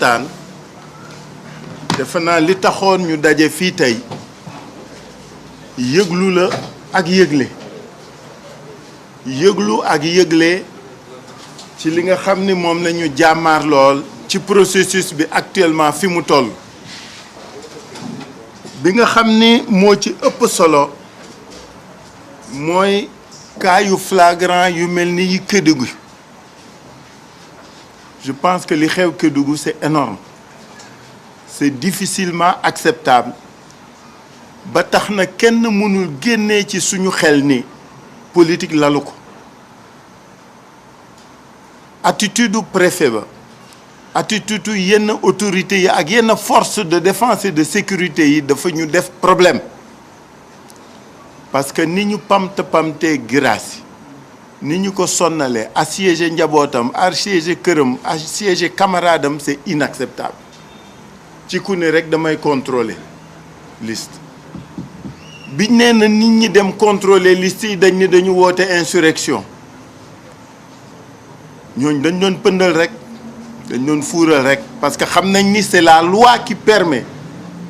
taan defe naa li taxoon ñu daje fii tey yëglu la ak yëgle ci li nga xam ni moom la ñu jàmmaar lool ci processus bi actuellement fi mu toll bi nga xam ni moo ci ëpp solo mooy cas yu flagrant yu mel ni yi Kédougou. Je pense que li xew Kédougou c'est énorme, c'est difficilement acceptable ba tax na kenn mënul génnee ci suñu xel ni politique lalu ko. Attitude du préfet ba, attitude yenn autorités yi ak yenn force de défense et de sécurité yi dafa ñu def problème parce que ni ñu pamtee Guirassy ni ñu ko sonnalee assiégé njabootam assiégé këram assiégé camarade am c'est inacceptable ci ku ne rek damay contrôler liste biñ nee na nit ñi dem contrôler liste yi dañ ne dañu woote insurrection ñooñ dañ doon pëndal rek dañ doon fuural rek parce que xam nañ ni c'est la loi qui permet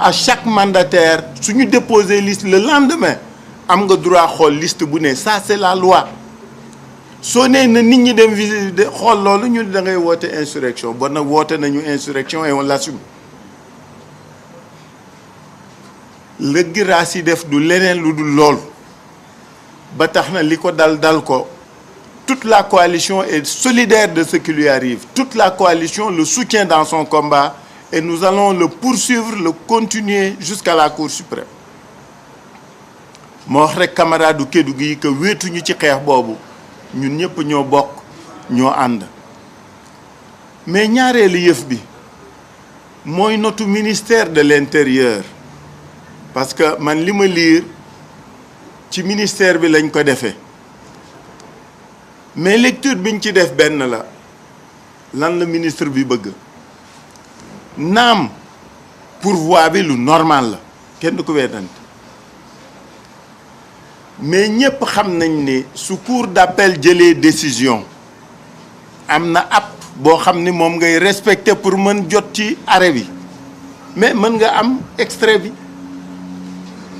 à chaque mandataire suñu déposer liste le lendemain am nga droit xool liste bu ne ça c'est la loi soo nee na nit ñi dem visiter xool loolu ñu da ngay woote insurrection bon nag woote nañu insurrection et on l'assume la Guirassy def du leneen lu dul lool ba tax na li ko dal ko toute la coalition est solidaire de ce qui lui arrive toute la coalition le soutient dans son combat et nous allons le poursuivre le continuer jusqu'à la Cour suprême moo wax rek camarade du Kédougou yi que wéetuñu ci xeex boobu ñun ñëpp ñoo bokk ñoo ànd mais ñaareelu yëf bi mooy notu ministère de l'intérieur parce que man li ma liir ci ministère bi lañ ko defee mais lecture biñ ci def benn la lan la ministre bi bëgg naam pourvoi bi lu normal la kenn du ko weddante mais ñëpp xam nañ ni su cour d'appel jëlee décision am na app boo xam ni moom ngay respecter pour mën jot ci arrêt bi mais mën nga am extrait bi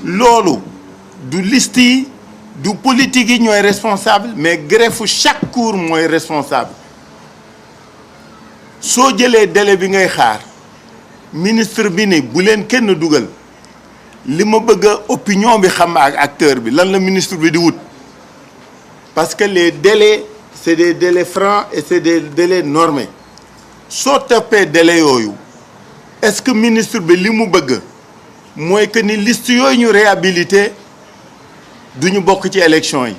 loolu du liste yi du politique yi ñooy responsable mais greffe chaque cour mooy responsable soo jëlee délai bi ngay xaar ministre bi ni bu leen kenn dugal li ma bëgg a opinion bi xam ak acteur bi lan la ministre bi di wut parce que les délais c'est des délais francs et c'est des délais normés soo toppee délai yooyu est-ce que ministre bi li mu bëgg mooy que ni liste yooyu ñu réhabilité duñu bokk ci élection yi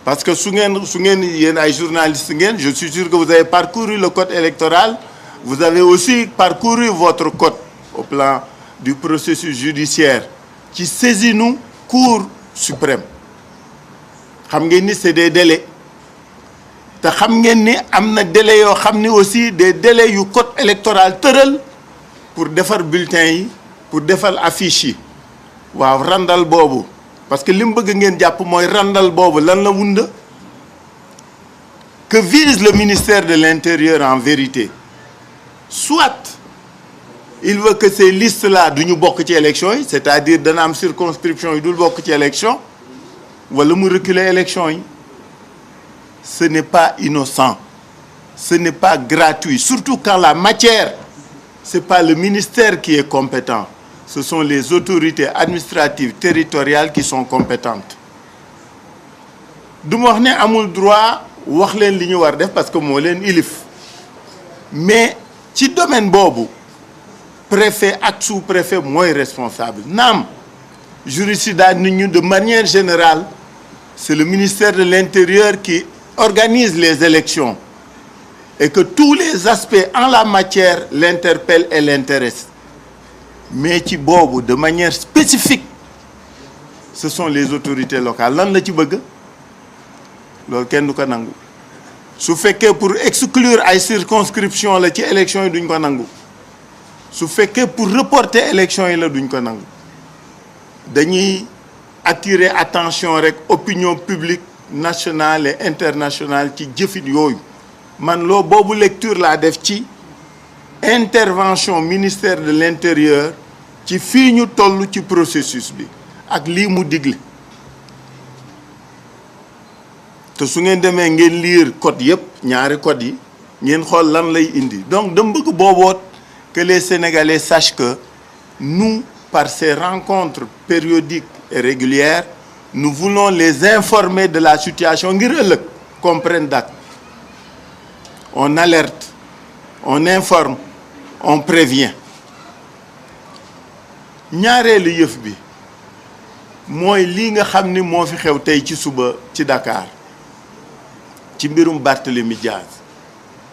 parce que su ngeen yéen ay journalistes ngeen je suis sûr que vous avez parcouru le code électoral vous avez aussi parcouru votre code au plan du processus judiciaire ci saisinu Cour suprême xam ngeen ni c'est des délais te xam ngeen ni am na délais yoo xam ni aussi des délais yu code électoral tëral pour defar bulletin yi pour defar affiche yi waaw randal boobu parce que li mu bëgg ngeen jàpp mooy randal boobu lan la wunda que vise le ministère de l'Intérieur en vérité soit il veut que ces listes-là duñu bokk ci élection yi c'est-à-dire dana am circonscription yi dul bokk ci élection wala mu reculer élection yi ce n'est pas innocent ce n'est pas gratuit surtout quand la matière c'est pas le ministère qui est compétent ce sont les autorités administratives territoriales qui sont compétentes du ma wax ne amul droit wax leen li ñu war def parce que moo leen ilif mais ci domaine boobu préfet ak sous-préfet mooy responsable naam jurisprudences nit ñu de manière générale c'est le ministère de l'Intérieur qui organise les élections et que tous les aspects en la matière l'interpellent et l'intéressent mais ci boobu de manière spécifique ce sont les autorités locales lan la ci bëgg loolu kenn du ko nangu su fekkee pour exclure ay circonscription la ci élection yi duñ ko nangu su fekkee pour reporter élection yi la duñ ko nangu dañuy attirer attention rek opinion publique nationale et internationale ci jëfit yooyu man loo boobu lecture laa def ci intervention ministère de l'intérieur ci fii ñu toll ci processus bi ak lii mu digle te su ngeen demee ngeen lire code yëpp ñaari code yi ngeen xool lan lay indi donc dama bëgg booboot que les Sénégalais sachent que nous, par ces rencontres périodiques et régulières, nous voulons les informer de la situation ngir ëllëg comprendre dak on alerte on informe on prévient ñaareelu yëf bi mooy lii nga xam ni moo fi xew tey ci suba ci Dakar ci mbirum Barthélémy Diaz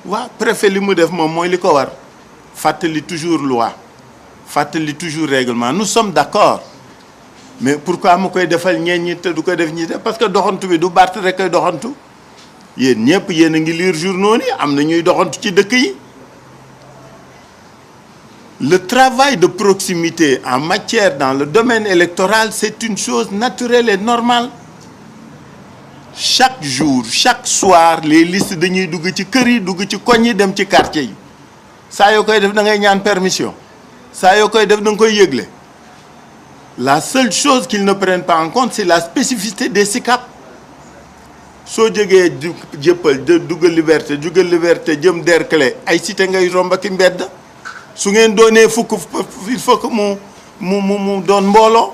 waa préfet li mu def moom mooy li ko war fàttali toujours loi fàttali toujours règlement nous sommes d'accord mais pourquoi mu koy defal ñeen ñi te du ko def ñi def parce que doxantu bi du Barth rek koy doxantu yéen ñëpp yéen a ngi lire journaux ni am na ñuy doxantu ci dëkk yi le travail de proximité en matière dans le domaine électoral c'est une chose naturelle et normale chaque jour chaque soir les listes dañuy dugg ci kër yi dugg ci koñ yi dem ci quartier yi saa yoo koy def da ngay ñaan permission saa yoo koy def da nga koy yëgle la seule chose qu'ils ne prennent pas en compte c'est la spécificité des SICAP soo jógee jëppal dugal liberté jëm Derklé ay cité ngay romb ak mbedd su ngeen doonee fukk il faut que mu doon mbooloo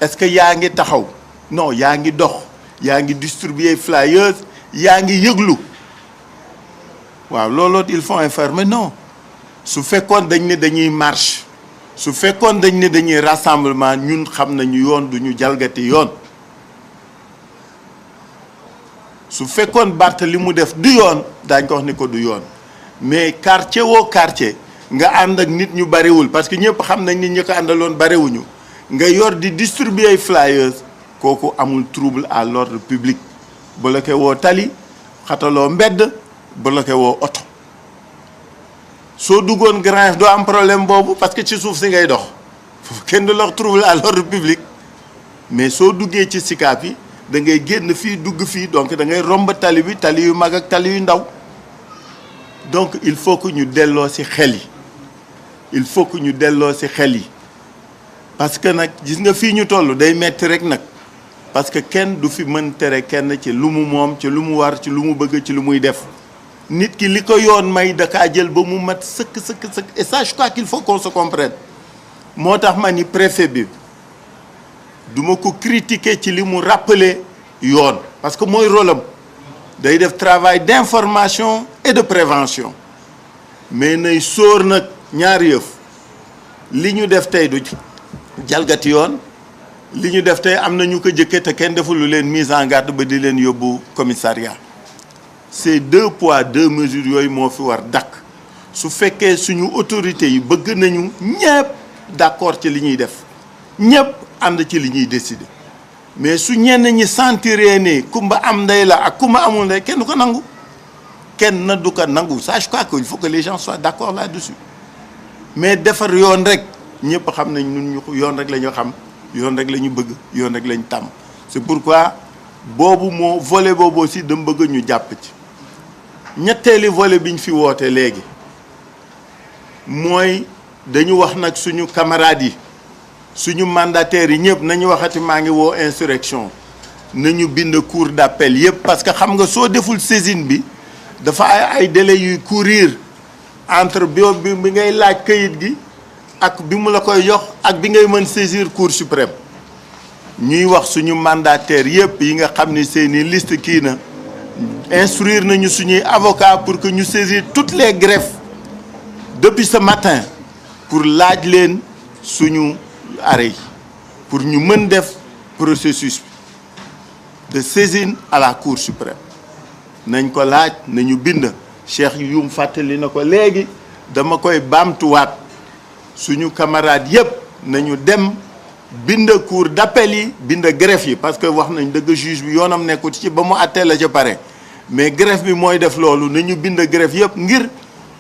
est-ce que yaa ngi taxaw non yaa ngi dox yaa ngi distribuer flyers yaa ngi yëglu waaw looloo il faut informer non su fekkoon dañ ne dañuy marche su fekkoon dañ ne dañuy rassemblement ñun xam nañu yoon duñu jalgati yoon su fekkoon Barth li mu def du yoon daañ ko wax ni ko du yoon mais quartier woo quartier nga ànd ak nit ñu bariwul parce que ñëpp xam nañ nit ñi ko àndaloon bariwuñu nga yor di distribuer flyers kooku amul trouble à l'ordre public bloqué woo tali xataloo mbedd bloqué woo oto soo duggoon Grand Yoff doo am problème boobu parce que ci suuf si ngay dox kenn du la trouble à l'ordre public mais soo duggee ci SICAP yi da ngay génn fii dugg fii donc da ngay romb tali bi tali yu mag ak tali yu ndaw donc il faut que ñu delloo ci xel yi il faut que ñu delloo ci xel yi parce que nag gis nga fii ñu toll day metti rek nag parce que kenn du fi mën tere kenn ci lu mu moom ci lu mu war ci lu mu bëgg ci lu muy def nit ki li ko yoon may dakaa jël ba mu mat sëkk et ça je crois qu'il faut qu'on se comprenne moo tax ma ni préfet bi duma ko critiquer ci li mu rappeler yoon parce que mooy rôle am day def travail d'information et de prévention mais nay sóor nag ñaari yëf li ñu def tey du jalgati yoon li ñu def tey am na ñu ko jëkkee te kenn deful lu leen mise en garde ba di leen yóbbu commissariat c'est 2 poids 2 mesures yooyu moo fi war dakk su fekkee suñu autorités yi bëgg nañu ñëpp d'accord ci li ñuy def ñëpp ànd ci li ñuy décider mais su ñenn ñi sentiree ne kumba am ndey la ak kumba amul ndey kenn du ko nangu kenn na du ko nangu ça je crois qu'il faut que les gens soient d'accord là-dessus mais defar yoon rek ñëpp xam nañ ñun ñu yoon rek la ñu xam yoon rek la ñu bëgg yoon rek la ñu tàmm c'est pourquoi boobu moo volet boobu aussi dama bëgg ñu jàpp ci ñetteeli volet bi ñu fi woote léegi mooy dañu wax nag suñu camarades yi suñu mandataires yi ñëpp nañu waxati maa ngi woo insurrection nañu bind cour d'appel yëpp parce que xam nga soo deful saisine bi dafa ay délais yuy courir entre bi ngay laaj kayit gi ak bi mu la koy jox ak bi ngay mën saisir cour suprême ñuy wax suñu mandataires yëpp yi nga xam ni seeni liste kii na instruire nañu suñuy avocat pour que ñu saisir toutes les greffes depuis ce matin pour laaj leen suñu arrêt yi pour ñu mën def processus de saisine à la cour suprême nañ ko laaj nañu bind Cheikh Youm fàttali na ko léegi dama koy baamtuwaat suñu camarades yëpp nañu dem bind cour d'appel yi bind greffe yi parce que wax nañ dëgg juge bi yoonam nekkut ci ba mu àttee la ca pare mais greffe bi mooy def loolu nañu bind greffe yëpp ngir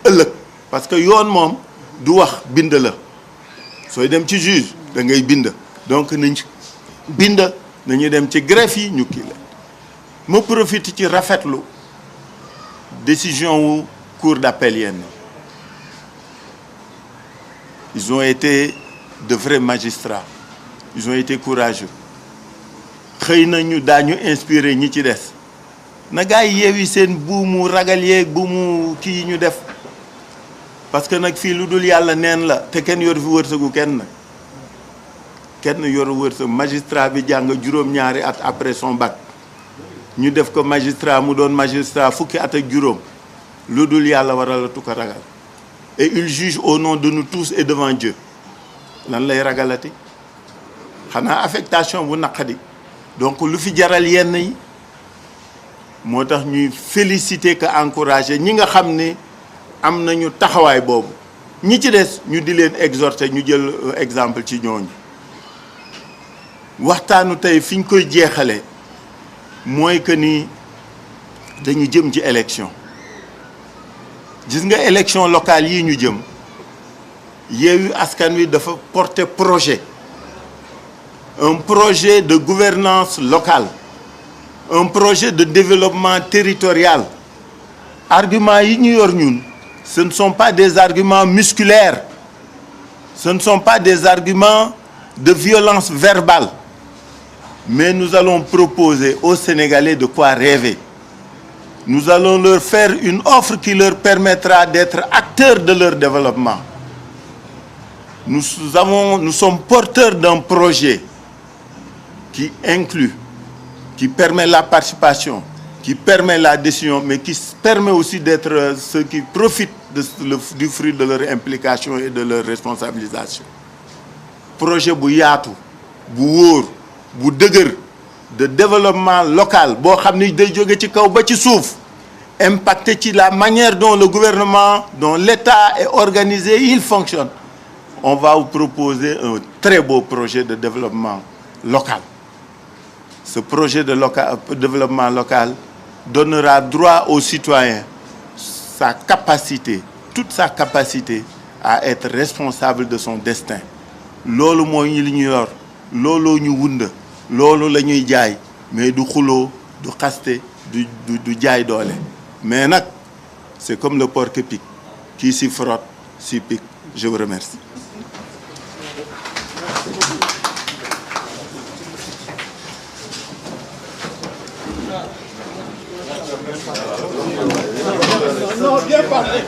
ëllëg parce que yoon moom du wax bind la sooy dem ci juge da ngay bind donc nañ bind nañu dem ci greffe yi ñu kii la ma profite ci rafetlu décision wu cour d'appel yenn ils ont été de vrais magistrats, ils ont été courageux. xëy na ñu daañu inspiré ñi ci des na gaa yi yeewi seen buumu ragal yeeg buumu kii ñu def parce que nag fii lu dul yàlla neen la te kenn yor fi wërsëgu kenn yor wërsëg magistrat bi jàng juróom-ñaari at après son bac ñu def ko magistrat mu doon magistrat fukki at ak juróom lu dul yàlla waral la tu ko ragal et il juge au nom de nous tous et devant Dieu lan lay ragalati xanaa affectation bu naqadi donc lu fi jaral yenn yi moo tax ñuy féliciter que encourager ñi nga xam ne am nañu taxawaay boobu ñi ci des ñu di leen exhorter ñu jël exemple ci ñooñu waxtaanu tey fi ñu koy jeexale mooy que ni dañu jëm ci élection gis nga élection locale yi ñu jëm Yewwi Askan Wi dafa porter projet un projet de gouvernance locale un projet de développement territorial arguments yi ñu yor ñun ce ne sont pas des arguments musculaires ce ne sont pas des arguments de violence verbale mais nous allons proposer aux Sénégalais de quoi rêver nous allons leur faire une offre qui leur permettra d'être acteurs de leur développement nous sommes porteurs d'un projet qui inclut, qui permet la participation, qui permet la décision, mais qui permet aussi d'être ceux qui profitent du fruit de leur implication et de leur responsabilisation. Projet bu yaatu bu wóor bu dëgër de développement local boo xam ni day jóge ci kaw ba ci suuf impacté ci la manière dont le gouvernement, dont l'État est organisé, il fonctionne. On va vous proposer un très beau projet de développement local. Ce projet de développement local donnera droit aux citoyens sa capacité, toute sa capacité à être responsable de son destin. Loolu mooy li ñu yor looloo ñu wund loolu la ñuy jaay mais du xuloo du xaste du jaay doole mais nag c'est comme le porc-épic qui s'y frotte s'y pique. Je vous remercie. Non, bien parlé.